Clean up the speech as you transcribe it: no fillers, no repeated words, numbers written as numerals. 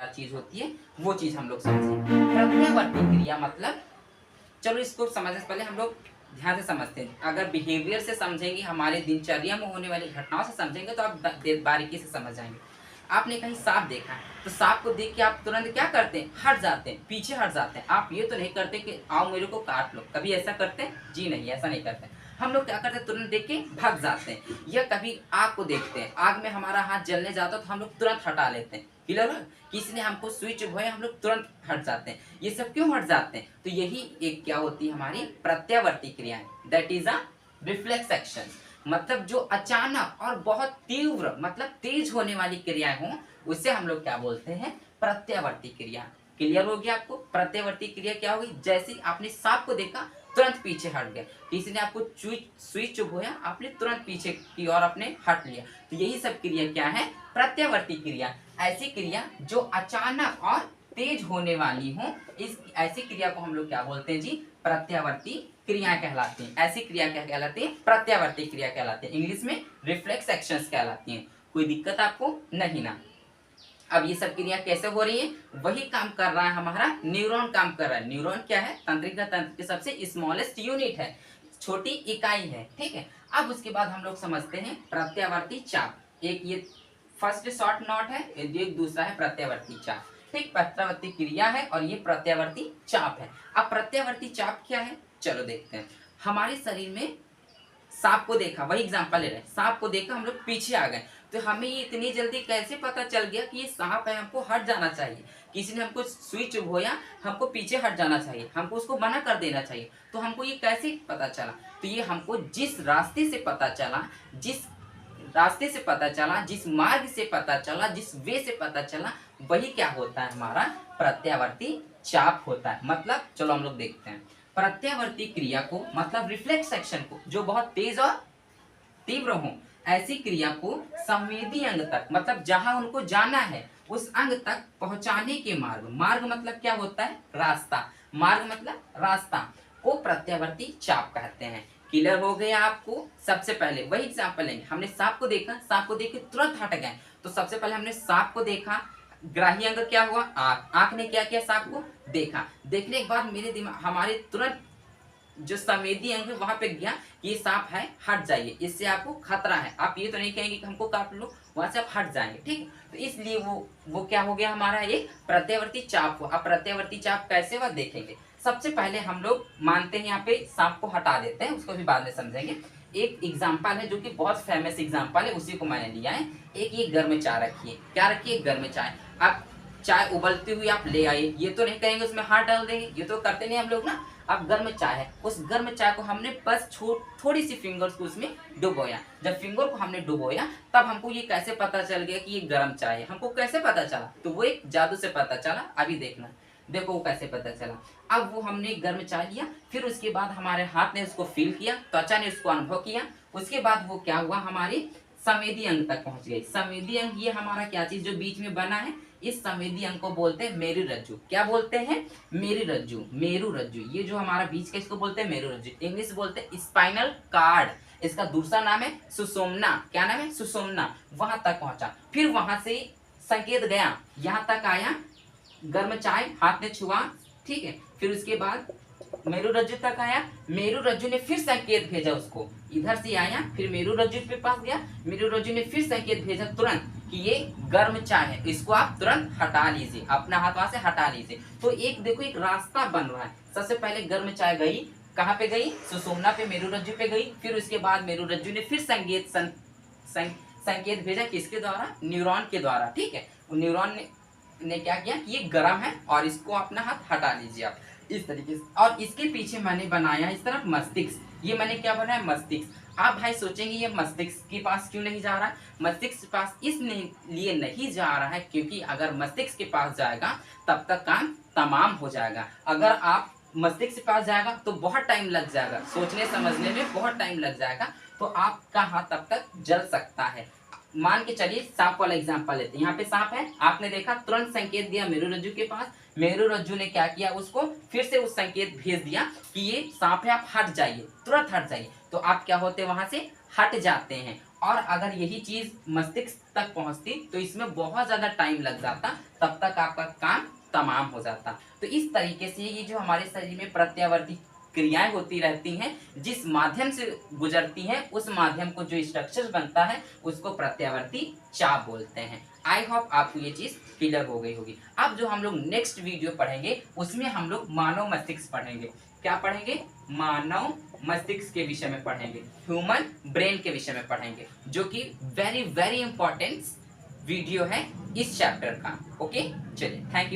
चीज होती है वो चीज हम लोग समझें। प्रत्यावर्ती क्रिया मतलब, चलो इसको समझने से पहले हम लोग ध्यान से समझते हैं। अगर बिहेवियर से समझेंगे, हमारे दिनचर्या में होने वाली घटनाओं से समझेंगे तो आप बारीकी से समझ जाएंगे। आपने कहीं सांप देखा है तो सांप को देख के आप तुरंत क्या करते हैं, हट जाते हैं, पीछे हट जाते हैं। आप ये तो नहीं करते कि आओ मेरे को काट लो, कभी ऐसा करते हैं? जी नहीं, ऐसा नहीं करते। हम लोग क्या करते हैं, तुरंत देख के भाग जाते हैं। या कभी आग को देखते हैं, आग में हमारा हाथ जलने जाता है तो हम लोग तुरंत हटा लेते हैं। क्लियर है? किसी ने हमको स्विच चुभाया, हम लोग तुरंत हट जाते हैं। ये सब क्यों हट जाते हैं? तो यही एक क्या होती है, हमारी प्रत्यावर्ती क्रियाएं, that is a reflex action. मतलब जो अचानक और बहुत तीव्र मतलब तेज होने वाली क्रियाएं हों, उसे हम लोग क्या बोलते हैं, प्रत्यावर्ती क्रिया। क्लियर हो गया आपको? प्रत्यावर्ती क्रिया क्या होगी, जैसे आपने सांप को देखा तुरंत पीछे हट गए, किसी ने आपको सुई चुभोया, आपने तुरंत पीछे की ओर अपने हट लिया। तो यही सब क्रिया क्या है, प्रत्यावर्ती क्रिया। ऐसी क्रिया जो अचानक और तेज होने वाली हो, इस ऐसी क्रिया को हम लोग क्या बोलते हैं जी, प्रत्यावर्ती क्रियाएं कहलाती हैं। ऐसी क्रिया क्या कहलाती है, प्रत्यावर्ती क्रिया कहलाती है। इंग्लिश में रिफ्लेक्स एक्शंस कहलाती हैं। कोई दिक्कत आपको नहीं ना? अब ये सब क्रिया कैसे हो रही है, वही काम कर रहा है हमारा न्यूरॉन, काम कर रहा है। न्यूरॉन क्या है, तंत्रिका तंत्र की सबसे स्मॉलेस्ट यूनिट है, छोटी इकाई है, ठीक है। अब उसके बाद हम लोग समझते हैं प्रत्यावर्ती चाप। एक ये फर्स्ट शॉर्ट नोट है, एक दूसरा है प्रत्यावर्ती चाप। ठीक, प्रत्यावर्ती क्रिया है और ये प्रत्यावर्ती चाप है। अब प्रत्यावर्ती चाप क्या है, चलो देखते हैं। हमारे शरीर में सांप को देखा, वही एग्जांपल ले रहे हैं, सांप को देखा, हम लोग पीछे आ गए, तो हमें ये इतनी जल्दी कैसे पता चल गया कि ये सांप है, हमको हट जाना चाहिए। किसी ने हमको सुई चुभोया, हमको पीछे हट जाना चाहिए, हमको उसको मना कर देना चाहिए। तो हमको ये कैसे पता चला, तो ये हमको जिस रास्ते से पता चला, जिस मार्ग से पता चला, जिस वे से पता चला, वही क्या होता है, हमारा प्रत्यावर्ती चाप होता है। मतलब चलो हम लोग देखते हैं प्रत्यावर्ती क्रिया को, मतलब रिफ्लेक्स एक्शन को, जो बहुत तेज और तीव्र हो, ऐसी क्रिया को संवेदी अंग तक, मतलब जहां उनको जाना है उस अंग तक पहुंचाने के मार्ग मतलब क्या होता है, रास्ता, मार्ग मतलब रास्ता, को प्रत्यावर्ती चाप कहते हैं। क्लियर हो गया आपको? सबसे पहले वही एग्जांपल लेंगे। हमने सांप को देखा, सांप को देख के तुरंत हट गए, तो सबसे पहले हमने सांप को देखा, ग्राही अंग क्या हुआ, आंख। आंख ने क्या किया, सांप को देखा, देखने के बाद मेरे दिमाग, हमारे तुरंत जो संवेदी अंग है वहां पे गया, ये सांप है, हट जाइए, इससे आपको खतरा है। आप ये तो नहीं कहेंगे कि हमको काट लो, वहां से आप हट जाएंगे, ठीक। तो इसलिए वो क्या हो गया, हमारा एक प्रत्यावर्ती चाप हो। अब प्रत्यावर्ती चाप कैसे, वह देखेंगे। सबसे पहले हम लोग मानते हैं यहाँ पे सांप को हटा देते हैं, उसको भी बाद में समझेंगे। एक एग्जाम्पल है जो कि बहुत फेमस एग्जाम्पल है, उसी को मैंने लिया है। एक ये गर्म चाय रखिए, क्या रखिए, गर्म चाय। आप चाय उबलती हुई आप ले आइए, ये तो नहीं कहेंगे उसमें हाथ डाल देंगे, ये तो करते नहीं हम लोग ना। अब गर्म चाय है, उस गर्म चाय को हमने बस थोड़ी सी फिंगर्स को उसमें डुबोया। जब फिंगर को हमने डुबोया तब हमको ये कैसे पता चल गया कि ये गर्म चाय है, हमको कैसे पता चला, तो वो एक जादू से पता चला। अभी देखना, देखो वो कैसे पता चला। अब वो हमने गर्म चाय लिया, फिर उसके बाद हमारे हाथ ने उसको फील किया, त्वचा ने उसको अनुभव किया, उसके बाद वो क्या हुआ, हमारी संवेदी अंग तक पहुंच गई। संवेदी अंग ये हमारा क्या चीज जो बीच में बना है, इस संवेदी अंग को बोलते हैं मेरु रज्जु। क्या बोलते हैं, मेरु रज्जु, मेरु रज्जु। ये जो हमारा बीच का, इसको बोलते हैं मेरु रज्जु, इंग्लिश बोलते हैं स्पाइनल कार्ड। इसका दूसरा नाम है सुषुम्ना। क्या नाम है, सुषुम्ना। वहां तक पहुंचा, फिर वहां से संकेत गया, यहाँ तक आया, गर्म चाय हाथ ने छुआ, ठीक है। फिर उसके बाद मेरु रज्जु तक आया, मेरु रज्जु ने फिर संकेत भेजा उसको, इधर से आया, फिर मेरु रज्जु पे पास गया, मेरु रज्जु ने फिर संकेत भेजा तुरंत कि ये गर्म चाय है, इसको आप तुरंत हटा लीजिए, अपना हाथ वहां से हटा लीजिए। तो एक देखो एक रास्ता बन रहा है। सबसे पहले गर्म चाय गई, कहाँ पे गई, सुषुम्ना पे, मेरु रज्जु पे गई, फिर उसके बाद मेरु रज्जु ने फिर संकेत भेजा, किसके द्वारा, न्यूरॉन के द्वारा, ठीक है। न्यूरॉन ने क्या किया कि ये गर्म है और इसको अपना हाथ हटा लीजिए आप, इस तरीके से। और इसके पीछे मैंने बनाया इस तरफ मस्तिष्क, ये मैंने क्या बनाया, मस्तिष्क। आप भाई सोचेंगे ये मस्तिष्क के पास क्यों नहीं जा रहा है, मस्तिष्क के पास इसलिए नहीं जा रहा है क्योंकि अगर मस्तिष्क के पास जाएगा तब तक काम तमाम हो जाएगा। अगर आप मस्तिष्क के पास जाएगा तो बहुत टाइम लग जाएगा, सोचने समझने में बहुत टाइम लग जाएगा, तो आपका हाथ तब तक जल सकता है। मान के चलिए सांप वाला एग्जांपल लेते हैं। यहाँ पे सांप है, आपने देखा, तुरंत संकेत दिया मेरु रज्जु के पास, मेरु रज्जु ने क्या किया, उसको फिर से उस संकेत भेज दिया कि ये सांप है, आप हट जाइए, तुरंत हट जाइए। तो आप क्या होते, वहां से हट जाते हैं। और अगर यही चीज मस्तिष्क तक पहुंचती तो इसमें बहुत ज्यादा टाइम लग जाता, तब तक आपका काम तमाम हो जाता। तो इस तरीके से ये जो हमारे शरीर में प्रत्यावर्ती क्रियाएं होती रहती हैं, जिस माध्यम से गुजरती हैं उस माध्यम को जो स्ट्रक्चर बनता है उसको प्रत्यावर्ती चाप बोलते हैं। आई होप आपको ये चीज क्लियर हो गई होगी। अब जो हम लोग नेक्स्ट वीडियो पढ़ेंगे उसमें हम लोग मानव मस्तिष्क पढ़ेंगे। क्या पढ़ेंगे? मानव मस्तिष्क के विषय में पढ़ेंगे, ह्यूमन ब्रेन के विषय में पढ़ेंगे, जो कि वेरी वेरी इंपॉर्टेंट वीडियो है इस चैप्टर का। ओके, चलिए, थैंक यू।